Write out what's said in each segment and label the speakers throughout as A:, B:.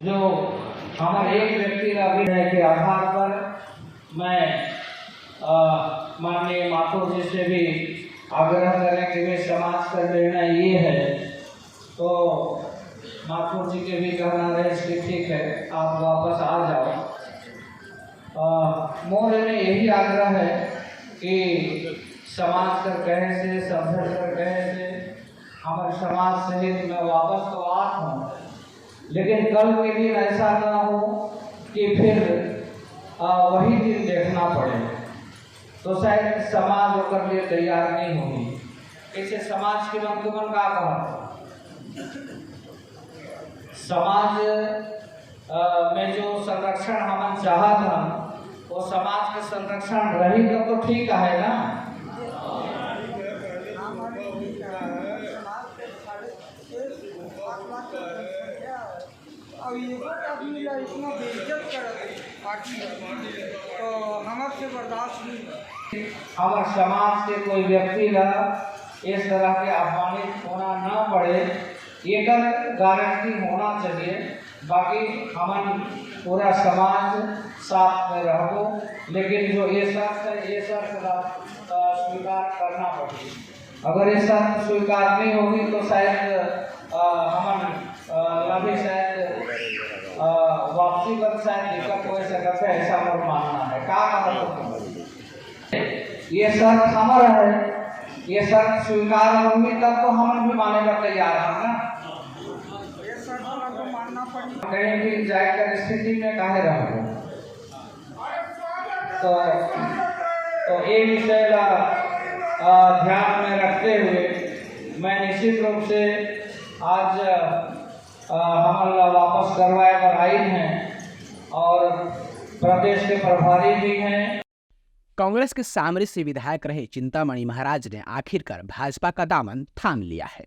A: जो हमारे एक व्यक्ति का अभिनय के आधार पर मैं माननीय माथुर जी से भी आग्रह करें कि वे समाज का निर्णय ये है, तो माथुर जी के भी कहना रहे कि ठीक है आप वापस आ जाओ। मोर में यही आग्रह है कि समाज कर कहे से सभ्य कर कहे से हमारे समाज सहित मैं वापस तो आत हूँ, लेकिन कल के दिन ऐसा ना हो कि फिर वही दिन देखना पड़े, तो शायद समाज होकर लिए तैयार नहीं होगी। इसे समाज के मंत्रिमंडल का कहा समाज में जो संरक्षण हम चाहत हम, वो समाज के संरक्षण रही तो ठीक है ना।
B: अब ये आदमी इतना बेइज्जत करते पार्टी तो हमारे बर्दाश्त नहीं।
A: हमारे समाज के कोई व्यक्ति का इस तरह के अपमानित होना न पड़े, ये गारंटी होना चाहिए। बाकी हम पूरा समाज साथ में रहो, लेकिन जो ये शर्त है ये शर्त स्वीकार करना पड़ेगी। अगर ये शर्त स्वीकार नहीं होगी तो शायद हम अभी शायद वापसी पर शायद दिक्कत हो सकता है, ऐसा मोर मानना है। ये शर्त हमारा है, ये शर्त स्वीकार होगी तब तो हम भी माने का तैयार हैं ना। कहीं भी जाकर स्थिति में काहे रहो, तो ये विषय ध्यान में रखते हुए मैं निश्चित रूप से आज हम वापस करवाए पर आई हैं और प्रदेश के प्रभारी भी हैं।
C: कांग्रेस के सामरी से विधायक रहे चिंतामणि महाराज ने आखिरकार भाजपा का दामन थाम लिया है।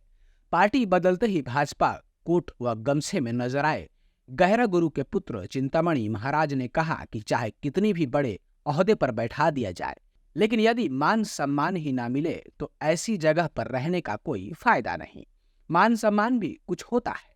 C: पार्टी बदलते ही भाजपा कोट व गमछे में नजर आए गहरा गुरु के पुत्र चिंतामणि महाराज ने कहा कि चाहे कितनी भी बड़े ओहदे पर बैठा दिया जाए, लेकिन यदि मान सम्मान ही ना मिले तो ऐसी जगह पर रहने का कोई फायदा नहीं। मान सम्मान भी कुछ होता है।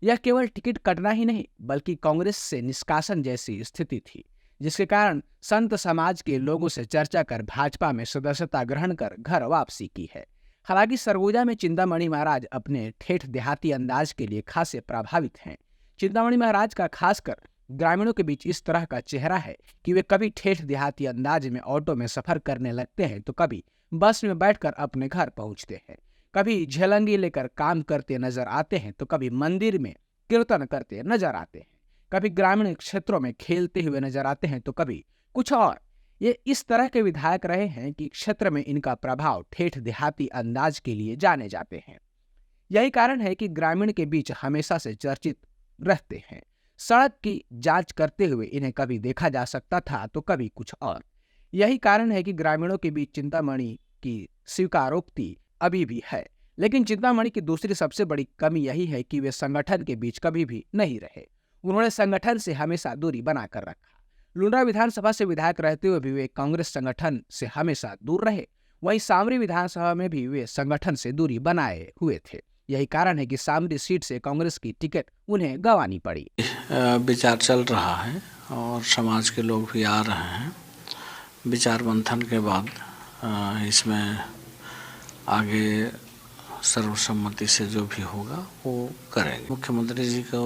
C: यह केवल टिकट कटना ही नहीं बल्कि कांग्रेस से निष्कासन जैसी स्थिति थी, जिसके कारण संत समाज के लोगों से चर्चा कर भाजपा में सदस्यता ग्रहण कर घर वापसी की है। हालांकि सरगुजा में चिंतामणि महाराज अपने ठेठ देहाती अंदाज के लिए खासे प्रभावित हैं। चिंतामणि महाराज का खासकर ग्रामीणों के बीच इस तरह का चेहरा है कि वे कभी ठेठ देहाती अंदाज में ऑटो में सफर करने लगते हैं, तो कभी बस में बैठकर अपने घर पहुंचते हैं, कभी झलंगी लेकर काम करते नजर आते हैं, तो कभी मंदिर में कीर्तन करते नजर आते हैं, कभी ग्रामीण क्षेत्रों में खेलते हुए नजर आते हैं, तो कभी कुछ और। ये इस तरह के विधायक रहे हैं कि क्षेत्र में इनका प्रभाव ठेठ देहाती अंदाज के लिए जाने जाते हैं। यही कारण है कि ग्रामीण के बीच हमेशा से चर्चित रहते हैं। सड़क की जांच करते हुए इन्हें कभी देखा जा सकता था तो कभी कुछ और। यही कारण है कि ग्रामीणों के बीच चिंतामणि की स्वीकारोक्ति अभी भी है। लेकिन चिंतामणि की दूसरी सबसे बड़ी कमी यही है कि वे संगठन के बीच कभी भी नहीं रहे। उन्होंने संगठन से हमेशा दूरी बनाकर रखा। लुंड्रा विधानसभा से विधायक रहते हुए भी वे कांग्रेस संगठन से हमेशा दूर रहे। वहीं सामरी विधानसभा में भी वे संगठन से दूरी बनाए हुए थे। यही कारण है कि सामरी सीट से कांग्रेस की टिकट उन्हें गंवानी पड़ी।
D: विचार चल रहा है और समाज के लोग भी आ रहे हैं। विचार मंथन के बाद इसमें आगे सर्वसम्मति से जो भी होगा वो करेंगे। मुख्यमंत्री जी को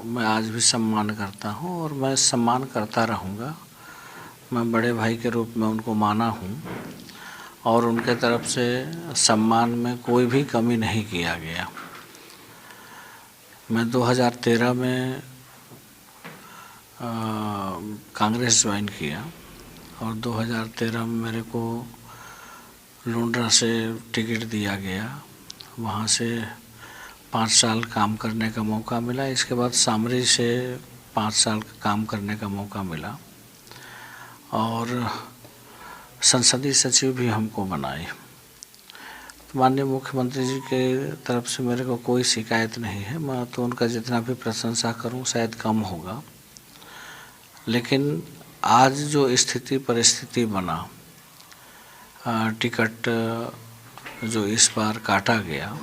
D: मैं आज भी सम्मान करता हूँ और मैं सम्मान करता रहूँगा। मैं बड़े भाई के रूप में उनको माना हूँ और उनके तरफ से सम्मान में कोई भी कमी नहीं किया गया। मैं 2013 में कांग्रेस ज्वाइन किया और 2013 में मेरे को लुंड्रा से टिकट दिया गया। वहाँ से 5 साल काम करने का मौका मिला। इसके बाद सामरी से 5 साल काम करने का मौका मिला और संसदीय सचिव भी हमको बनाए। तो माननीय मुख्यमंत्री जी के तरफ से मेरे को कोई शिकायत नहीं है। मैं तो उनका जितना भी प्रशंसा करूं शायद कम होगा, लेकिन आज जो स्थिति परिस्थिति बना, टिकट जो इस बार काटा गया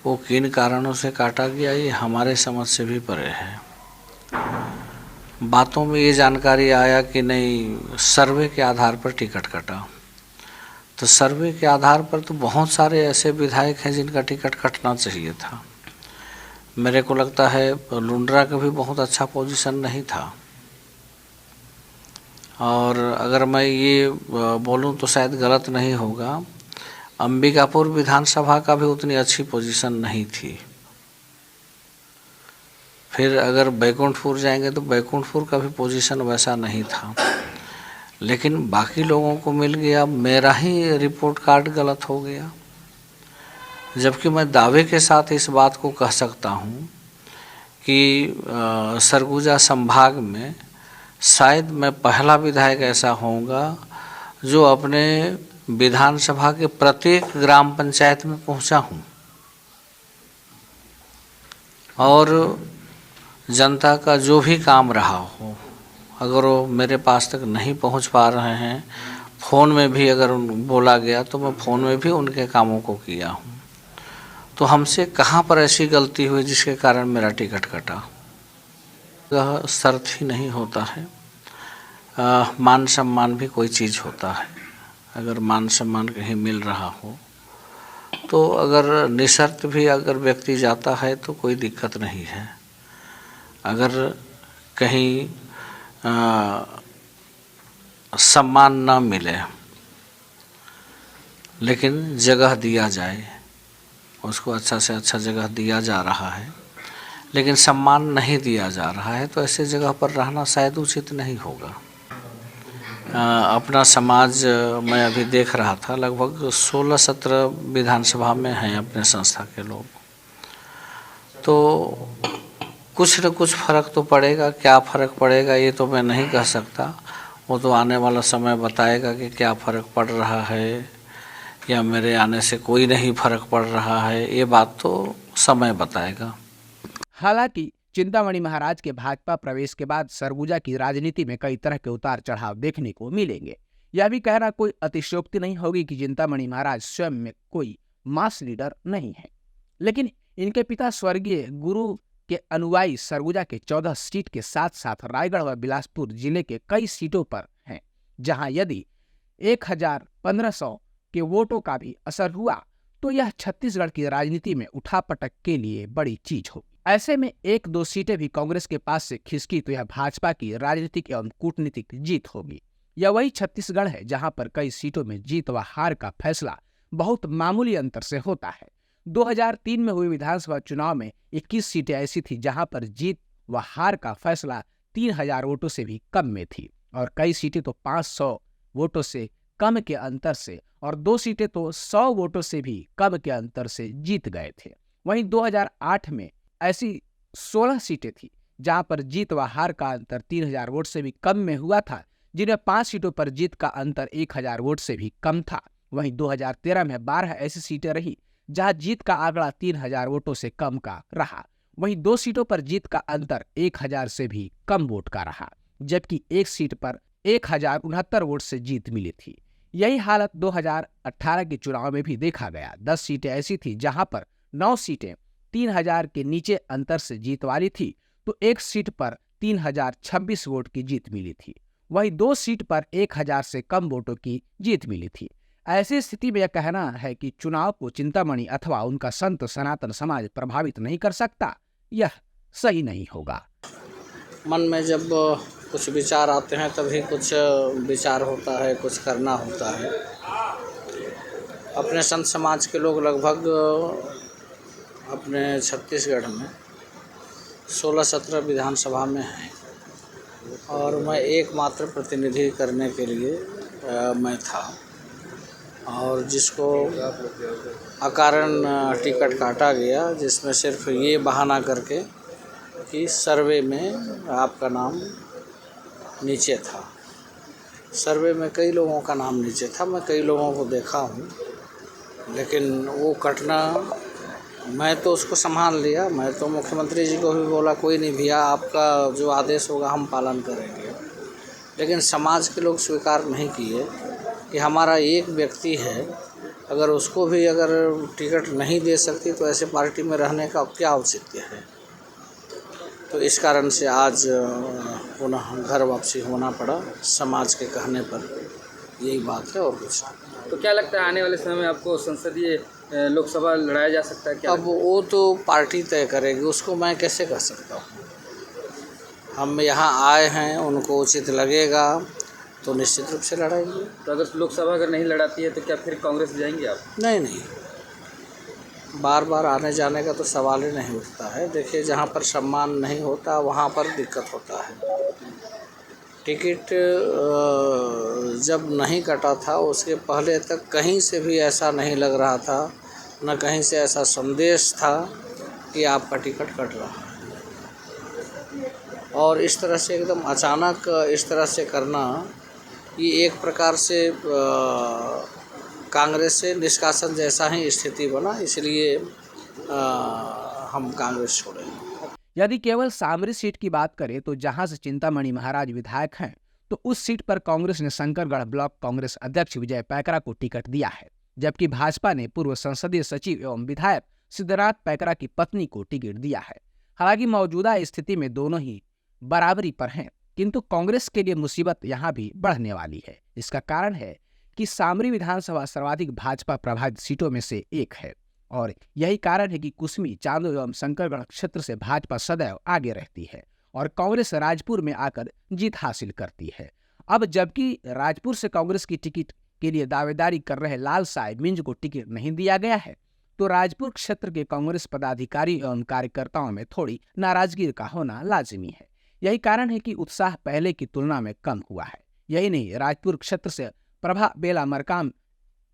D: वो किन कारणों से काटा गया ये हमारे समझ से भी परे है। बातों में ये जानकारी आया कि नहीं सर्वे के आधार पर टिकट कटा। तो सर्वे के आधार पर तो बहुत सारे ऐसे विधायक हैं जिनका टिकट कटना चाहिए था। मेरे को लगता है लुंड्रा का भी बहुत अच्छा पोजीशन नहीं था। और अगर मैं ये बोलूं तो शायद गलत नहीं होगा, अंबिकापुर विधानसभा का भी उतनी अच्छी पोजीशन नहीं थी। फिर अगर बैकुंठपुर जाएंगे तो बैकुंठपुर का भी पोजीशन वैसा नहीं था, लेकिन बाकी लोगों को मिल गया, मेरा ही रिपोर्ट कार्ड गलत हो गया। जबकि मैं दावे के साथ इस बात को कह सकता हूँ कि सरगुजा संभाग में शायद मैं पहला विधायक ऐसा होऊंगा जो अपने विधानसभा के प्रत्येक ग्राम पंचायत में पहुंचा हूं और जनता का जो भी काम रहा हो, अगर वो मेरे पास तक नहीं पहुंच पा रहे हैं, फ़ोन में भी अगर बोला गया तो मैं फ़ोन में भी उनके कामों को किया हूं। तो हमसे कहाँ पर ऐसी गलती हुई जिसके कारण मेरा टिकट कटा? यह शर्त ही नहीं होता है, मान सम्मान भी कोई चीज़ होता है। अगर मान सम्मान कहीं मिल रहा हो तो अगर निशर्त भी अगर व्यक्ति जाता है तो कोई दिक्कत नहीं है। अगर कहीं सम्मान ना मिले लेकिन जगह दिया जाए, उसको अच्छा से अच्छा जगह दिया जा रहा है लेकिन सम्मान नहीं दिया जा रहा है, तो ऐसे जगह पर रहना शायद उचित नहीं होगा। अपना समाज मैं अभी देख रहा था, लगभग 16-17 विधानसभा में हैं अपने संस्था के लोग, तो कुछ न कुछ फ़र्क तो पड़ेगा। क्या फ़र्क पड़ेगा ये तो मैं नहीं कह सकता, वो तो आने वाला समय बताएगा कि क्या फ़र्क पड़ रहा है या मेरे आने से कोई नहीं फ़र्क पड़ रहा है, ये बात तो समय बताएगा।
C: हालांकि चिंतामणि महाराज के भाजपा प्रवेश के बाद सरगुजा की राजनीति में कई तरह के उतार चढ़ाव देखने को मिलेंगे। यह भी कहना कोई अतिशयोक्ति नहीं होगी कि चिंतामणि महाराज स्वयं में कोई मास लीडर नहीं है, लेकिन इनके पिता स्वर्गीय गुरु के अनुयायी सरगुजा के 14 सीट के साथ साथ रायगढ़ व बिलासपुर जिले के कई सीटों पर हैं, जहां यदि 1500 के वोटों का भी असर हुआ तो यह छत्तीसगढ़ की राजनीति में उठापटक के लिए बड़ी चीज होगी। ऐसे में 1-2 सीटें भी कांग्रेस के पास से खिसकी तो यह भाजपा की राजनीतिक एवं कूटनीतिक जीत होगी। यह वही छत्तीसगढ़ है जहां पर कई सीटों में जीत व हार का फैसला बहुत मामूली अंतर से होता है। 2003 में हुए विधानसभा चुनाव में 21 सीटें ऐसी थी जहां पर जीत व हार का फैसला 3000 वोटों से भी कम में थी और कई सीटें तो 500 वोटों से कम के अंतर से और 2 सीटें तो 100 वोटों से भी कम के अंतर से जीत गए थे। वहीं 2008 में ऐसी 16 सीटें थी जहां पर जीत व हार का अंतर 3000 वोट से भी कम में हुआ था, जिनमें 5 सीटों पर जीत का अंतर 1000 वोट से भी कम था। वहीं 2013 में 12 ऐसी सीटें रही जहां जीत का आंकड़ा 3000 वोटों से कम का रहा। वहीं 2 सीटों पर जीत का अंतर 1000 से भी कम वोट का रहा, जबकि एक सीट पर 1069 वोट से जीत मिली थी। यही हालत 2018 के चुनाव में भी देखा गया। 10 सीटें ऐसी थी जहां पर 9 सीटें 3000 के नीचे अंतर से जीत वाली थी, तो एक सीट पर 3026 वोट की जीत मिली थी। वहीं 2 सीट पर 1000 से कम वोटों की जीत मिली थी। ऐसी स्थिति में यह कहना है कि चुनाव को चिंतामणि अथवा उनका संत सनातन समाज प्रभावित नहीं कर सकता, यह सही नहीं होगा।
D: मन में जब कुछ विचार आते हैं तभी कुछ विचार होता है, कुछ करना होता है। अपने संत समाज के लोग लगभग अपने छत्तीसगढ़ में 16-17 विधानसभा में हैं और मैं एकमात्र प्रतिनिधि करने के लिए मैं था और जिसको अकारण टिकट काटा गया, जिसमें सिर्फ ये बहाना करके कि सर्वे में आपका नाम नीचे था। सर्वे में कई लोगों का नाम नीचे था, मैं कई लोगों को देखा हूँ, लेकिन वो कटना मैं तो उसको संभाल लिया। मैं तो मुख्यमंत्री जी को भी बोला कोई नहीं भैया, आपका जो आदेश होगा हम पालन करेंगे, लेकिन समाज के लोग स्वीकार नहीं किए कि हमारा एक व्यक्ति है, अगर उसको भी अगर टिकट नहीं दे सकती तो ऐसे पार्टी में रहने का क्या औचित्य है। तो इस कारण से आज पुनः घर वापसी होना पड़ा समाज के कहने पर। यही बात है और कुछ नहीं।
E: तो क्या लगता है आने वाले समय में आपको संसदीय लोकसभा लड़ाया जा सकता है क्या?
D: अब वो तो पार्टी तय करेगी, उसको मैं कैसे कर सकता हूँ। हम यहाँ आए हैं, उनको उचित लगेगा तो निश्चित रूप से लड़ाएंगे।
E: तो अगर लोकसभा अगर नहीं लड़ाती है तो क्या फिर कांग्रेस जाएंगे आप?
D: नहीं, बार बार आने जाने का तो सवाल ही नहीं उठता है। देखिए, जहाँ पर सम्मान नहीं होता वहाँ पर दिक्कत होता है। टिकट जब नहीं कटा था उसके पहले तक कहीं से भी ऐसा नहीं लग रहा था, न कहीं से ऐसा संदेश था कि आपका टिकट कट रहा है। और इस तरह से एकदम अचानक इस तरह से करना, ये एक प्रकार से कांग्रेस से निष्कासन जैसा ही स्थिति बना। इसलिए हम कांग्रेस छोड़ेंगे।
C: यदि केवल सामरी सीट की बात करें तो जहां से चिंतामणि महाराज विधायक हैं, तो उस सीट पर कांग्रेस ने शंकरगढ़ ब्लॉक कांग्रेस अध्यक्ष विजय पैकरा को टिकट दिया है, जबकि भाजपा ने पूर्व संसदीय सचिव एवं विधायक सिद्धनाथ पैकरा की पत्नी को टिकट दिया है। हालांकि मौजूदा स्थिति में दोनों ही बराबरी पर हैं, किंतु कांग्रेस के लिए मुसीबत यहां भी बढ़ने वाली है। इसका कारण है कि सामरी विधानसभा सर्वाधिक भाजपा प्रभावित सीटों में से एक है, और यही कारण है कि कुसमी, चांदो एवं शंकरगढ़ क्षेत्र से भाजपा सदैव आगे रहती है और कांग्रेस राजपुर में आकर जीत हासिल करती है। अब जबकि राजपुर से कांग्रेस की टिकट के लिए दावेदारी कर रहे लाल साहेब मिंज को टिकट नहीं दिया गया है, तो राजपुर क्षेत्र के कांग्रेस पदाधिकारी एवं कार्यकर्ताओं में थोड़ी नाराजगी का होना लाजिमी है। यही कारण है कि उत्साह पहले की तुलना में कम हुआ है। यही नहीं, राजपुर क्षेत्र से प्रभा बेला मरकाम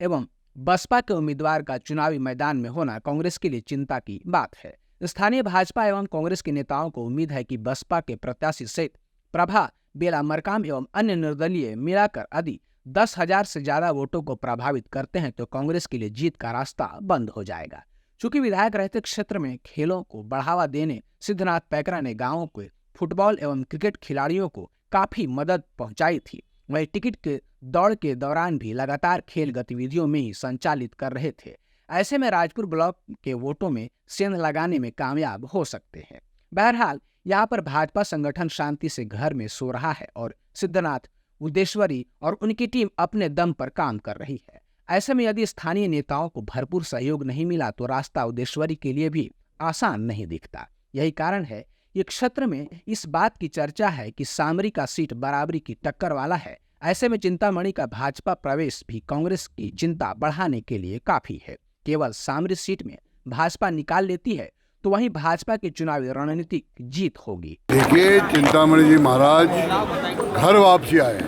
C: एवं बसपा के उम्मीदवार का चुनावी मैदान में होना कांग्रेस के लिए चिंता की बात है। स्थानीय भाजपा एवं कांग्रेस के नेताओं को उम्मीद है कि बसपा के प्रत्याशी सहित प्रभा बेला मरकाम एवं अन्य निर्दलीय मिलाकर यदि 10,000 से ज्यादा वोटों को प्रभावित करते हैं तो कांग्रेस के लिए जीत का रास्ता बंद हो जाएगा। चूंकि विधायक रहते क्षेत्र में खेलों को बढ़ावा देने सिद्धनाथ पैकरा ने गांवों के फुटबॉल एवं क्रिकेट खिलाड़ियों को काफी मदद पहुंचाई थी, वही टिकट के दौड़ के दौरान भी लगातार खेल गतिविधियों में ही संचालित कर रहे थे। ऐसे में राजपुर ब्लॉक के वोटों में सेंध लगाने में कामयाब हो सकते हैं। बहरहाल यहाँ पर भाजपा संगठन शांति से घर में सो रहा है और सिद्धनाथ उद्देश्वरी और उनकी टीम अपने दम पर काम कर रही है। ऐसे में यदि स्थानीय नेताओं को भरपूर सहयोग नहीं मिला तो रास्ता उद्देश्वरी के लिए भी आसान नहीं दिखता। यही कारण है ये क्षेत्र में इस बात की चर्चा है कि सामरी का सीट बराबरी की टक्कर वाला है। ऐसे में चिंतामणि का भाजपा प्रवेश भी कांग्रेस की चिंता बढ़ाने के लिए काफी है। केवल सामरी सीट में भाजपा निकाल लेती है तो वहीं भाजपा की चुनावी रणनीतिक जीत होगी।
F: देखिए, चिंतामणि जी महाराज घर वापसी आए,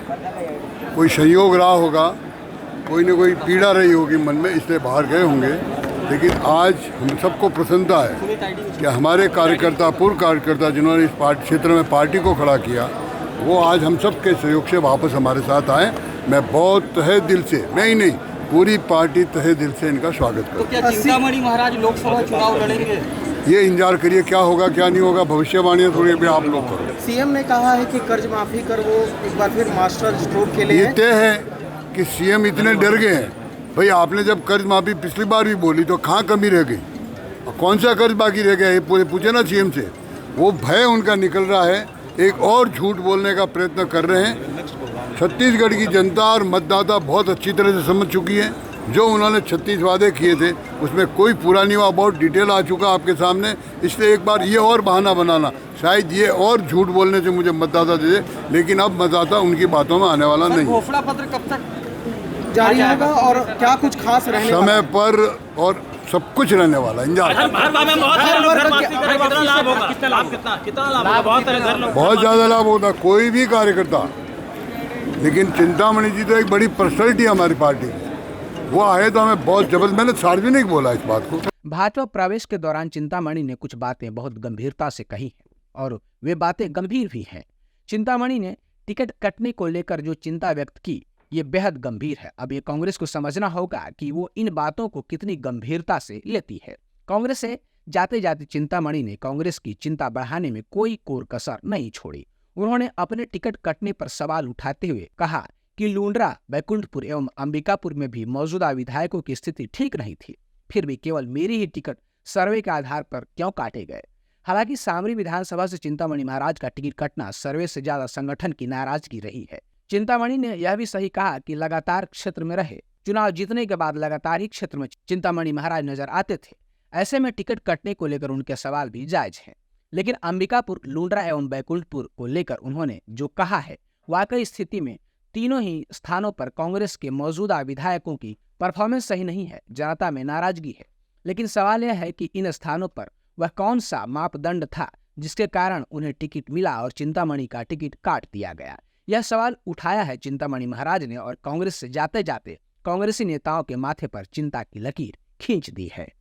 F: कोई संयोग रहा होगा, कोई न कोई पीड़ा रही होगी मन में, इसलिए बाहर गए होंगे। लेकिन आज हम सबको प्रसन्नता है कि हमारे कार्यकर्ता, पूर्व कार्यकर्ता जिन्होंने इस क्षेत्र में पार्टी को खड़ा किया, वो आज हम सब के सहयोग से वापस हमारे साथ आए। मैं बहुत तहे दिल से, मैं ही नहीं, पूरी पार्टी तहे दिल से इनका स्वागत करता हूं।
E: तो क्या चिंतामणि महाराज लोकसभा चुनाव लड़ेंगे?
F: ये इंतजार करिए क्या होगा क्या नहीं होगा, भविष्यवाणी थोड़ी भी आप लोग करो।
G: सीएम ने कहा है कि कर्ज माफी कर वो एक बार फिर मास्टर स्ट्रोक के लिए
F: ये तय है कि सीएम इतने डर गए हैं। भाई, आपने जब कर्ज माफी पिछली बार भी बोली तो कहाँ कमी रह गई, और कौन सा कर्ज बाकी रह गया, ये पूछे ना सीएम से। वो भय उनका निकल रहा है, एक और झूठ बोलने का प्रयत्न कर रहे हैं। छत्तीसगढ़ की जनता और मतदाता बहुत अच्छी तरह से समझ चुकी है। जो उन्होंने 36 वादे किए थे उसमें कोई पूरा नहीं हुआ, बहुत डिटेल आ चुका आपके सामने। इसलिए एक बार ये और बहाना बनाना, शायद ये और झूठ बोलने से मुझे मतदाता दे दे, लेकिन अब मतदाता उनकी बातों में आने वाला नहीं।
E: घोषणा पत्र कब तक
G: जारी होगा और क्या कुछ खास रहने
F: समय पर और सब कुछ रहने वाला। बहुत ज़्यादा लाभ होता कोई भी कार्यकर्ता, लेकिन चिंतामणि जी तो एक बड़ी पर्सनैलिटी हमारी पार्टी की, वो आए तो हमें बहुत जबरदस्त, मैंने सार्वजनिक बोला इस बात को।
C: भाजपा प्रवेश के दौरान चिंतामणि ने कुछ बातें बहुत गंभीरता से कही हैं और वे बातें गंभीर भी हैं। चिंतामणि ने टिकट कटने को लेकर जो चिंता व्यक्त की, ये बेहद गंभीर है। अब ये कांग्रेस को समझना होगा कि वो इन बातों को कितनी गंभीरता से लेती है। कांग्रेस से जाते जाते चिंतामणि ने कांग्रेस की चिंता बढ़ाने में कोई कोर कसर नहीं छोड़ी। उन्होंने अपने टिकट कटने पर सवाल उठाते हुए कहा कि लुंड्रा, बैकुंठपुर एवं अंबिकापुर में भी मौजूदा विधायकों की स्थिति ठीक नहीं थी, फिर भी केवल मेरी ही टिकट सर्वे के आधार पर क्यों काटे गए। हालांकि सामरी विधानसभा से चिंतामणि महाराज का टिकट कटना सर्वे से ज्यादा संगठन की नाराजगी रही है। चिंतामणि ने यह भी सही कहा कि लगातार क्षेत्र में रहे, चुनाव जीतने के बाद लगातार ही क्षेत्र में चिंतामणि महाराज नजर आते थे। ऐसे में टिकट कटने को लेकर उनके सवाल भी जायज हैं। लेकिन अंबिकापुर, लुंड्रा एवं बैकुंठपुर को लेकर उन्होंने जो कहा है, वाकई स्थिति में तीनों ही स्थानों पर कांग्रेस के मौजूदा विधायकों की परफॉर्मेंस सही नहीं है, जनता में नाराजगी है। लेकिन सवाल यह है कि इन स्थानों पर वह कौन सा मापदंड था जिसके कारण उन्हें टिकट मिला और चिंतामणि का टिकट काट दिया गया। यह सवाल उठाया है चिंतामणि महाराज ने और कांग्रेस से जाते जाते कांग्रेसी नेताओं के माथे पर चिंता की लकीर खींच दी है।